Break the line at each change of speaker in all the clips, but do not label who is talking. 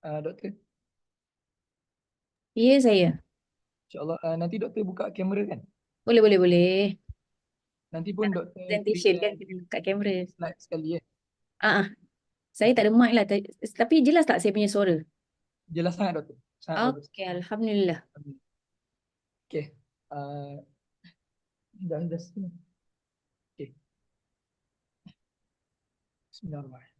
Doktor,
Ya, saya.
insyaAllah nanti doktor buka kamera kan?
Boleh, boleh, boleh.
Nanti pun doktor
Presentation kan
present
kena kat kamera.
slide sekali ya.
Ah, ah. Saya tak ada mic lah. Tapi jelas tak saya punya suara?
Jelas sangat doktor, sangat bagus.
Okey, Alhamdulillah.
Okay, dah sini. Okay, Bismillahirrahmanirrahim.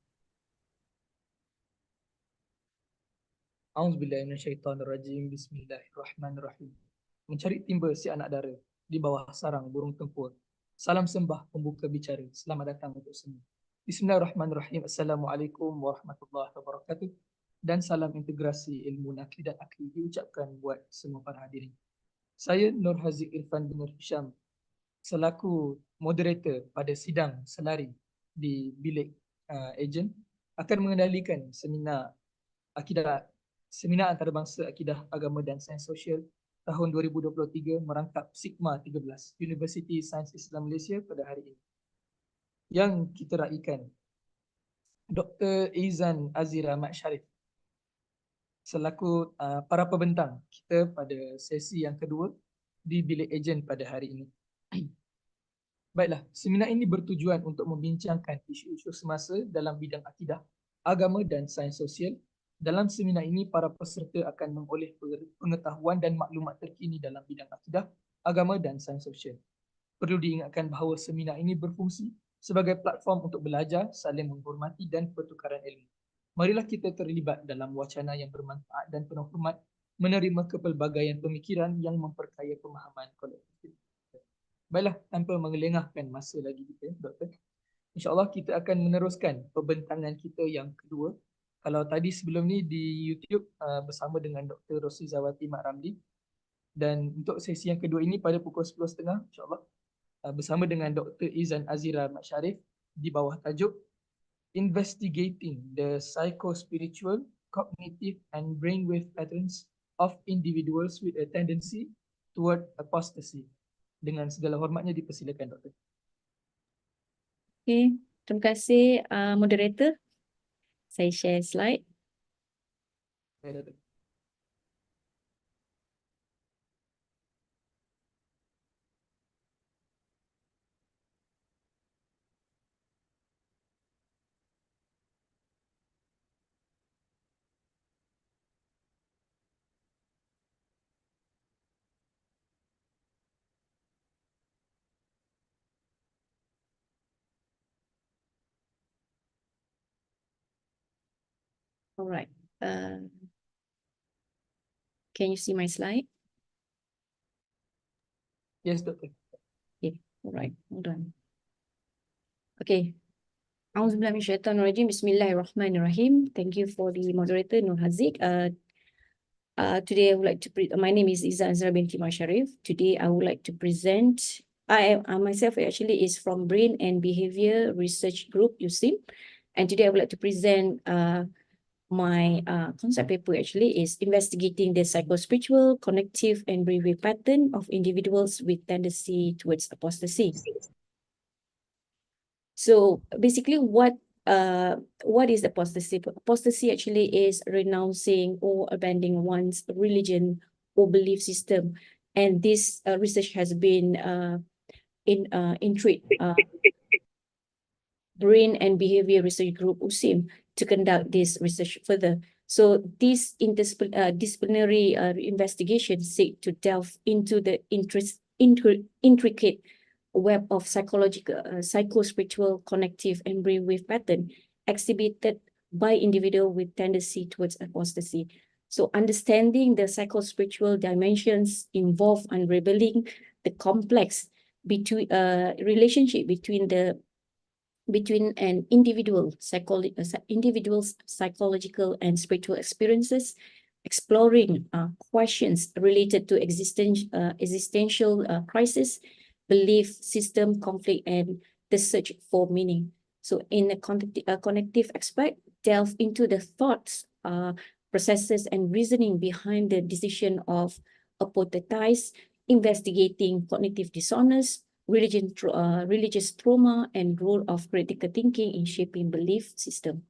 A'udzubillahiminasyaitonirrajim. Bismillahirrahmanirrahim. Mencari timba si anak dara di bawah sarang burung tempur. Salam sembah pembuka bicara. Selamat datang untuk semua. Bismillahirrahmanirrahim. Assalamualaikum warahmatullahi wabarakatuh. Dan salam integrasi ilmu nakli dan akli diucapkan buat semua para hadirin. Saya Nur Haziq Irfan bin Nur Hisham selaku moderator pada sidang selari di bilik ejen akan mengendalikan seminar antarabangsa akidah agama dan sains sosial tahun 2023 merangkap Sigma 13 Universiti Sains Islam Malaysia pada hari ini. Yang kita raikan Dr. Izan Azira Mat Sharif selaku para pembentang kita pada sesi yang kedua di bilik ejen pada hari ini. Baiklah, seminar ini bertujuan untuk membincangkan isu-isu semasa dalam bidang akidah, agama dan sains sosial. Dalam seminar ini, para peserta akan mengoleh pengetahuan dan maklumat terkini dalam bidang akidah, agama dan sains sosial. Perlu diingatkan bahawa seminar ini berfungsi sebagai platform untuk belajar, saling menghormati dan pertukaran ilmu. Marilah kita terlibat dalam wacana yang bermanfaat dan penuh hormat, menerima kepelbagaian pemikiran yang memperkaya pemahaman kolektif. Baiklah, tanpa mengelengahkan masa lagi kita, Doktor, InsyaAllah kita akan meneruskan pembentangan kita yang kedua. Kalau tadi sebelum ni di YouTube bersama dengan Dr. Rosli Zawati Mak Ramli. Dan untuk sesi yang kedua ini pada pukul 10.30 insyaAllah bersama dengan Dr. Izan Azira Mat Sharif di bawah tajuk Investigating the Psycho-Spiritual, Cognitive and Brainwave Patterns of Individuals with a Tendency Toward Apostasy. Dengan segala hormatnya dipersilakan Doktor.
Okey, terima kasih moderator. Saya share slide.
Ya, Doktor.
Alright. Can you see my slide?
Yes, Doktor.
Okay, alright. Hold on. Okay. Auzubillahiminasyaitonirrajim. Bismillahirrahmanirrahim. Thank you for the moderator Nur Haziq. Today I would like to my name is Izzah Azra binti Mat Sharif. Today I would like to present. I myself actually is from Brain and Behavior Research Group USIM, and today I would like to present my concept paper actually is investigating the psychospiritual, connective and brainwave pattern of individuals with tendency towards apostasy. So basically what is apostasy? Apostasy actually is renouncing or abandoning one's religion or belief system. And this research has been in Brain and Behavior Research Group USIM to conduct this research further. So this interdisciplinary investigation seek to delve into the intricate web of psychological, psycho-spiritual, connective and brainwave pattern exhibited by individual with tendency towards apostasy. So understanding the psycho-spiritual dimensions involved unraveling the complex relationship between an individual's psychological and spiritual experiences, exploring questions related to existential crisis, belief system conflict, and the search for meaning. So in a connective aspect, delve into the thoughts, processes, and reasoning behind the decision of apostatize, investigating cognitive dissonance, religious trauma, and role of critical thinking in shaping belief system.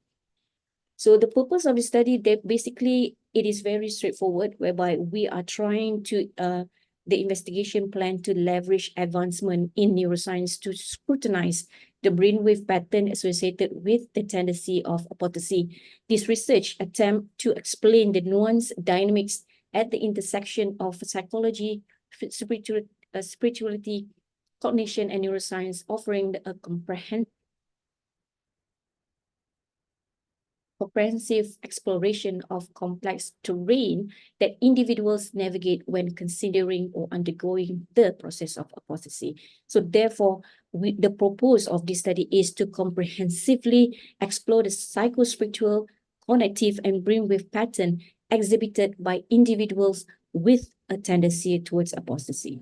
So the purpose of the study, that basically it is very straightforward, whereby we are trying to the investigation plan to leverage advancement in neuroscience to scrutinize the brainwave pattern associated with the tendency of apostasy. This research attempt to explain the nuanced dynamics at the intersection of psychology, spirituality, cognition, and neuroscience, offering a comprehensive exploration of complex terrain that individuals navigate when considering or undergoing the process of apostasy. So therefore, the purpose of this study is to comprehensively explore the psychospiritual, cognitive, and brainwave pattern exhibited by individuals with a tendency towards apostasy.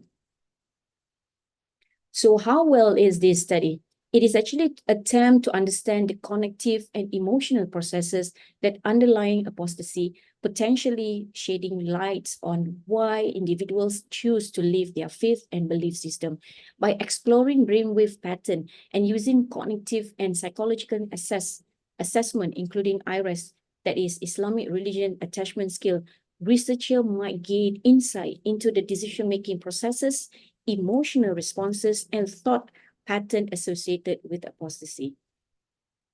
So how well is this study? It is actually an attempt to understand the cognitive and emotional processes that underlying apostasy, potentially shedding light on why individuals choose to leave their faith and belief system. By exploring brainwave pattern and using cognitive and psychological assessment, including IRAS, that is Islamic Religion Attachment Skill, researcher might gain insight into the decision-making processes, emotional responses, and thought pattern associated with apostasy.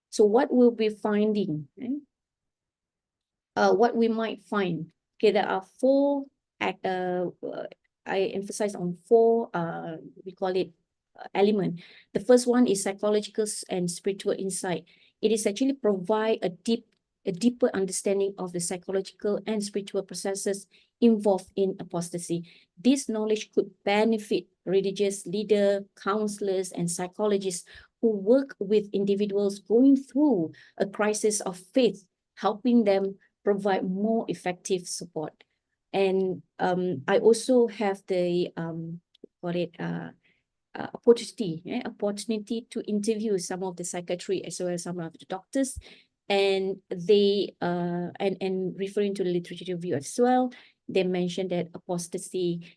So what we'll be finding, what we might find, okay, there are four, I emphasize on four, we call it element. The first one is psychological and spiritual insight. It is actually provide a deeper understanding of the psychological and spiritual processes involved in apostasy. This knowledge could benefit religious leaders, counselors, and psychologists who work with individuals going through a crisis of faith, helping them provide more effective support. And I also have the opportunity to interview some of the psychiatry as well as some of the doctors, and they and referring to the literature review as well, they mentioned that apostasy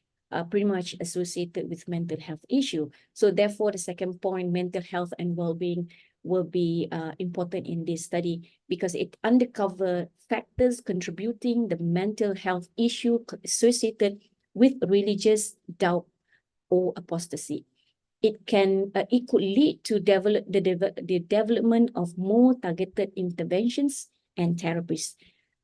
pretty much associated with mental health issue. So therefore, the second point, mental health and well-being, will be important in this study because it uncover factors contributing the mental health issue associated with religious doubt or apostasy. It could lead to the development of more targeted interventions and therapies.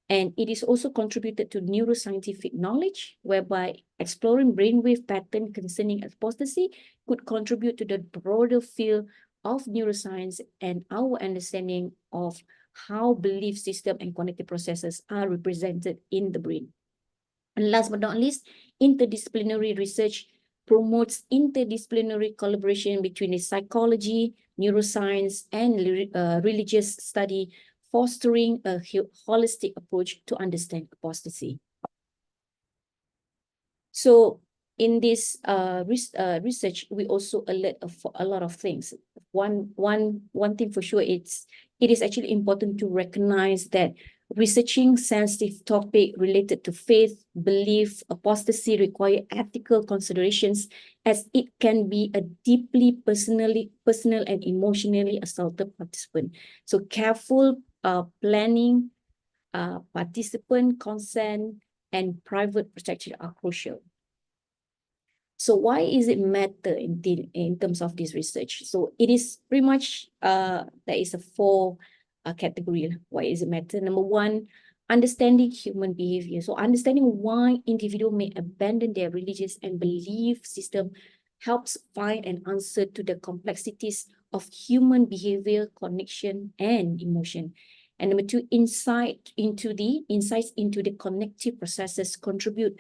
And it is also contributed to neuroscientific knowledge, whereby exploring brainwave pattern concerning apostasy could contribute to the broader field of neuroscience and our understanding of how belief system and cognitive processes are represented in the brain. And last but not least, interdisciplinary research promotes interdisciplinary collaboration between the psychology, neuroscience, and religious study, fostering a holistic approach to understand apostasy. So in this research, we also alert a lot of things. One thing for sure, it is actually important to recognize that researching sensitive topic related to faith, belief, apostasy require ethical considerations, as it can be a deeply personal and emotionally assaulted participant. So careful planning, participant consent, and private protection are crucial. So why is it matter in terms of this research? So it is pretty much there is a four category. Why is it matter? Number one, understanding human behavior. So understanding why individual may abandon their religious and belief system helps find an answer to the complexities of human behavior, connection, and emotion. And number two, insights into the connective processes contributes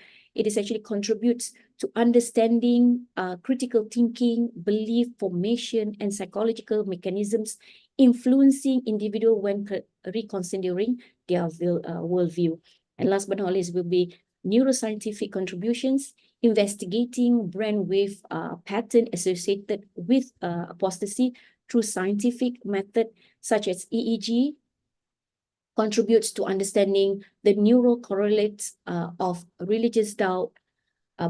to understanding critical thinking, belief formation, and psychological mechanisms influencing individual when reconsidering their worldview. And last but not least will be neuroscientific contributions, investigating brainwave pattern associated with apostasy through scientific method such as EEG, contributes to understanding the neural correlates of religious doubt,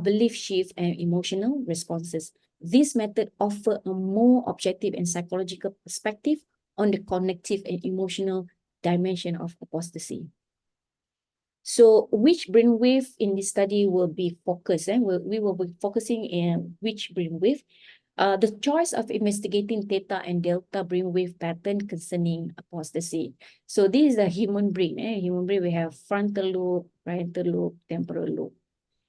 belief shift, and emotional responses. This method offers a more objective and psychological perspective on the cognitive and emotional dimension of apostasy. So which brainwave in this study will be focused? We will be focusing in which brainwave? The choice of investigating theta and delta brainwave pattern concerning apostasy. So this is the human brain. Human brain, we have frontal lobe, parietal lobe, temporal lobe,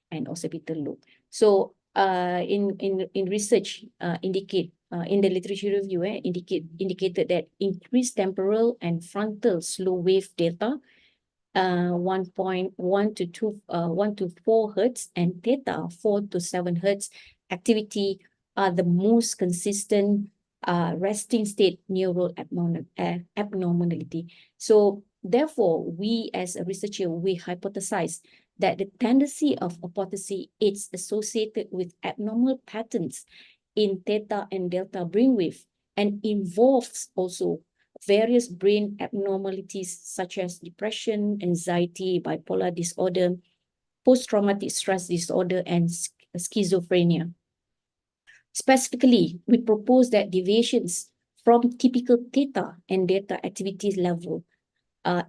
and occipital lobe. So in research indicate in the literature review indicated that increased temporal and frontal slow wave delta 1.1 to 1 to 4 hertz and theta 4 to 7 hertz activity are the most consistent resting state neural abnormality. So therefore, we as a researcher, we hypothesize that the tendency of apostasy is associated with abnormal patterns in theta and delta brainwave and involves also various brain abnormalities such as depression, anxiety, bipolar disorder, post-traumatic stress disorder, and schizophrenia. Specifically, we propose that deviations from typical theta and delta activities level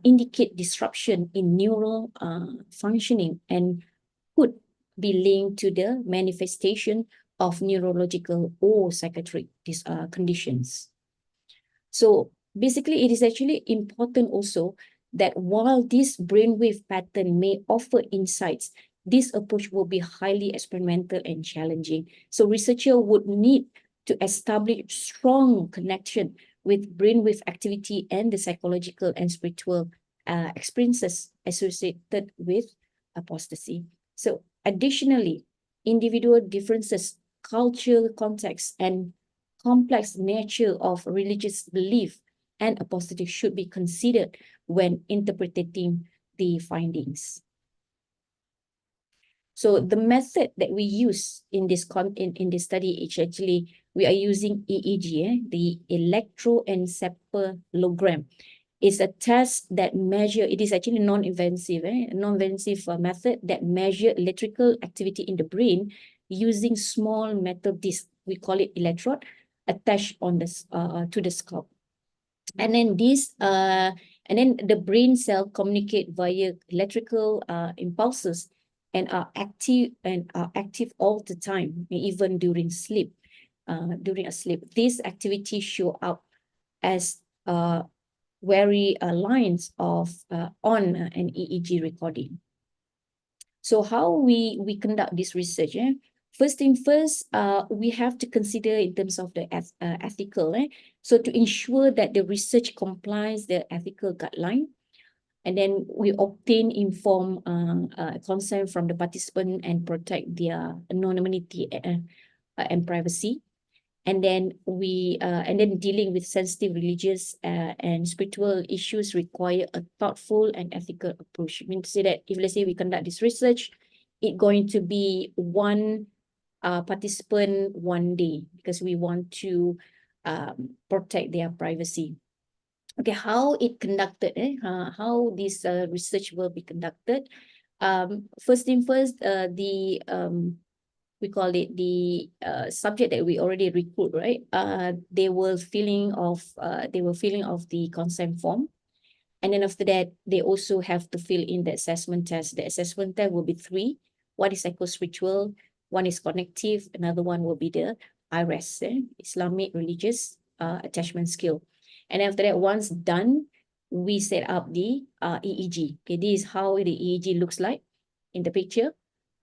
indicate disruption in neural functioning and could be linked to the manifestation of neurological or psychiatric conditions. So basically, it is actually important also that while this brainwave pattern may offer insights, this approach will be highly experimental and challenging. So researcher would need to establish strong connection with brainwave activity and the psychological and spiritual experiences associated with apostasy. So additionally, individual differences, cultural context, and complex nature of religious belief and apostasy should be considered when interpreting the findings. So the method that we use in this study is actually we are using EEG, the electroencephalogram. It's a test that measure. It is actually non-invasive, non-invasive method that measure electrical activity in the brain using small metal disc. We call it electrode attached on this to the scalp, and then the brain cell communicate via electrical impulses and are active all the time, even during sleep. During a sleep, these activities show up as very lines of on an EEG recording. So how we conduct this research? First thing first, we have to consider in terms of the ethical. So to ensure that the research complies the ethical guideline, and then we obtain informed consent from the participant and protect their anonymity and privacy. And then dealing with sensitive religious and spiritual issues require a thoughtful and ethical approach. I mean to say that if let's say we conduct this research, it's going to be one participant one day because we want to protect their privacy. Okay, how it conducted? How this research will be conducted? First thing first, we call it the subject that we already recruit, right? They were filling of the consent form, and then after that, they also have to fill in the assessment test. The assessment test will be 3. One is psychospiritual, one is cognitive, another one will be the IRAS, Islamic Religious Attachment Skill. And after that, once done, we set up the EEG. Okay, this is how the EEG looks like in the picture.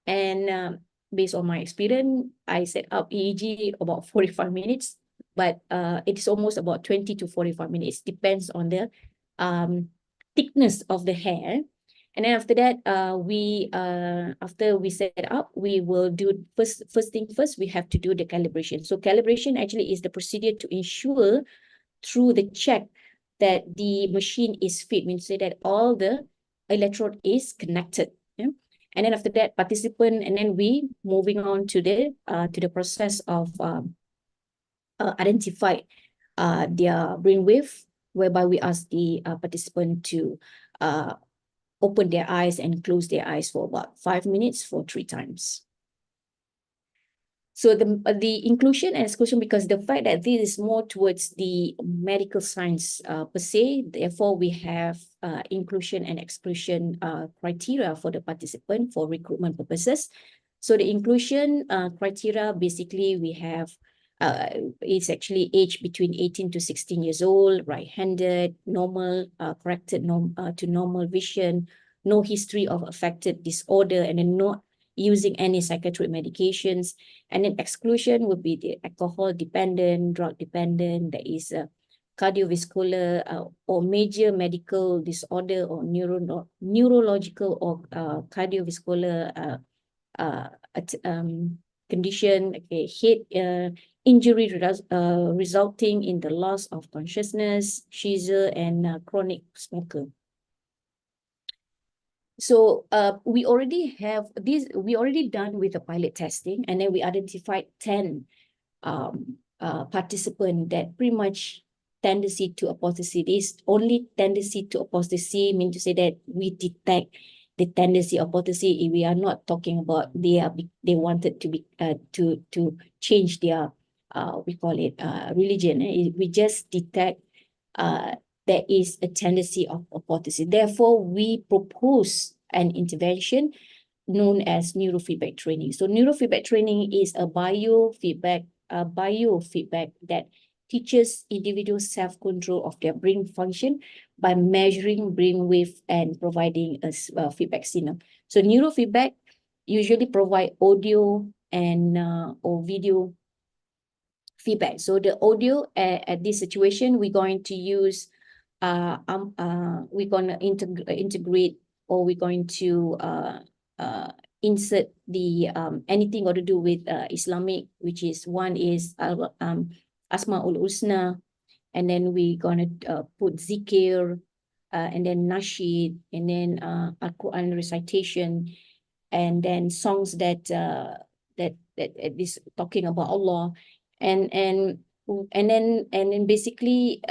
And based on my experience, I set up EEG about 45 minutes, but it's almost about 20 to 45 minutes. Depends on the thickness of the hair. And then after that, after we set up, we will do first thing first, we have to do the calibration. So calibration actually is the procedure to ensure through the check that the machine is fit, means say that all the electrode is connected. Yeah? And then after that, participant, and then we moving on to the process of identify their brainwave, whereby we ask the participant to open their eyes and close their eyes for about 5 minutes for 3 times. So the inclusion and exclusion, because the fact that this is more towards the medical science per se, therefore we have inclusion and exclusion criteria for the participant for recruitment purposes. So the inclusion criteria, basically we have it's actually age between 18 to 16 years old, right-handed, normal, corrected to normal vision, no history of affected disorder, and then not using any psychiatric medications. And then exclusion would be the alcohol dependent, drug dependent, there is a cardiovascular or major medical disorder or neurological or cardiovascular condition, okay, head injury resulting in the loss of consciousness, seizure, and chronic smoker. So we already have this, we already done with the pilot testing, and then we identified 10 participants that pretty much tendency to apostasy. This only tendency to apostasy mean to say that we detect the tendency of apostasy. We are not talking about they wanted to be to change their we call it religion. We just detect there is a tendency of apostasy. Therefore, we propose an intervention known as neurofeedback training. So neurofeedback training is a biofeedback that teaches individuals self-control of their brain function by measuring brainwave and providing a feedback signal. So neurofeedback usually provide audio and or video feedback. So the audio at this situation, we're going to use we're going to integrate, or we're going to insert the anything got to do with Islamic, which is one is Asmaul Husna, and then we're going to put zikir, and then nasheed, and then Al-Quran recitation, and then songs that is talking about Allah, and then basically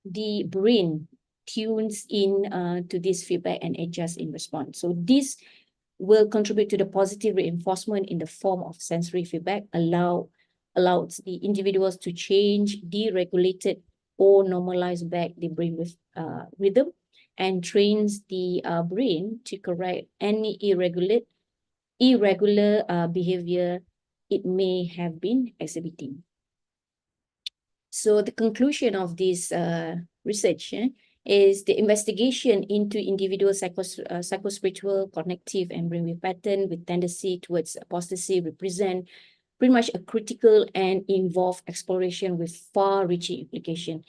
the brain tunes in to this feedback and adjusts in response. So this will contribute to the positive reinforcement in the form of sensory feedback, allows the individuals to change, deregulated or normalize back the brain with rhythm, and trains the brain to correct any irregular behavior it may have been exhibiting. So the conclusion of this research is the investigation into individual psychospiritual, cognitive, and brainwave pattern with tendency towards apostasy represent pretty much a critical and involved exploration with far-reaching implication.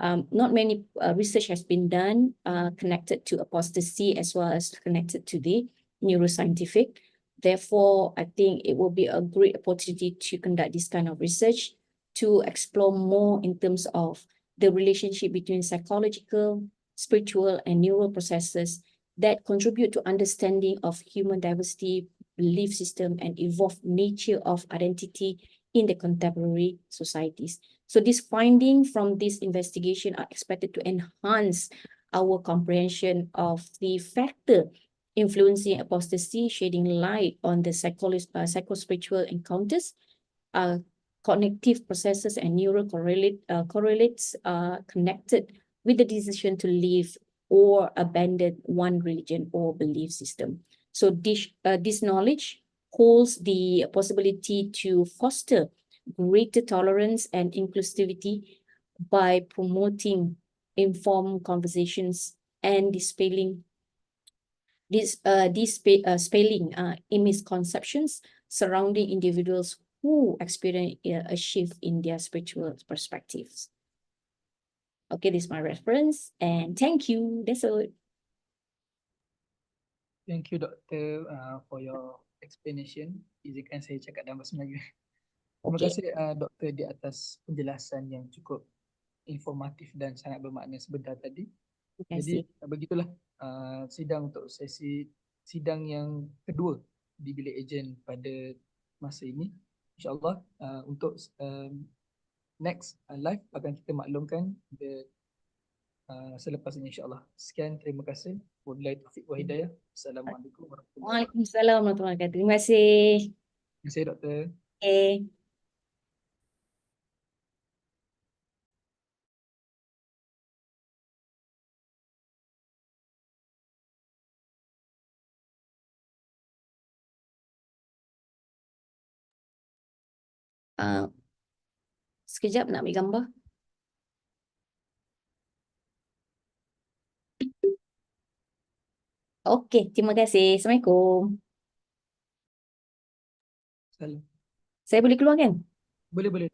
Not many research has been done connected to apostasy as well as connected to the neuroscientific. Therefore, I think it will be a great opportunity to conduct this kind of research to explore more in terms of the relationship between psychological, spiritual, and neural processes that contribute to understanding of human diversity, belief system, and evolved nature of identity in the contemporary societies. So this finding from this investigation are expected to enhance our comprehension of the factor influencing apostasy, shedding light on the psychospiritual encounters, cognitive processes, and neural correlates connected with the decision to leave or abandon one religion or belief system. So this knowledge holds the possibility to foster greater tolerance and inclusivity by promoting informed conversations and dispelling misconceptions surrounding individuals who experience a shift in their spiritual perspectives. Okay, this is my reference, and thank you. That's all.
Thank you, Doktor, for your explanation. Izinkan saya cakap dalam bahasa Melayu. Terima
Okay.
kasih Doktor di atas penjelasan yang cukup informatif dan sangat bermakna sebentar tadi.
Terima
Jadi
kasih.
begitulah sidang untuk sesi sidang yang kedua di bilik ejen pada masa ini. InsyaAllah untuk next live akan kita maklumkan selepas ini insyaAllah. Sekian, terima kasih. Wabillahi taufiq wa hidayah. Assalamualaikum warahmatullahi wabarakatuh.
Waalaikumsalam warahmatullahi wabarakatuh. Terima kasih.
Terima kasih, Doktor.
Okay. Sekejap nak ambil gambar. Okey, terima kasih. Assalamualaikum.
Salam.
Saya boleh keluar kan?
Boleh, boleh.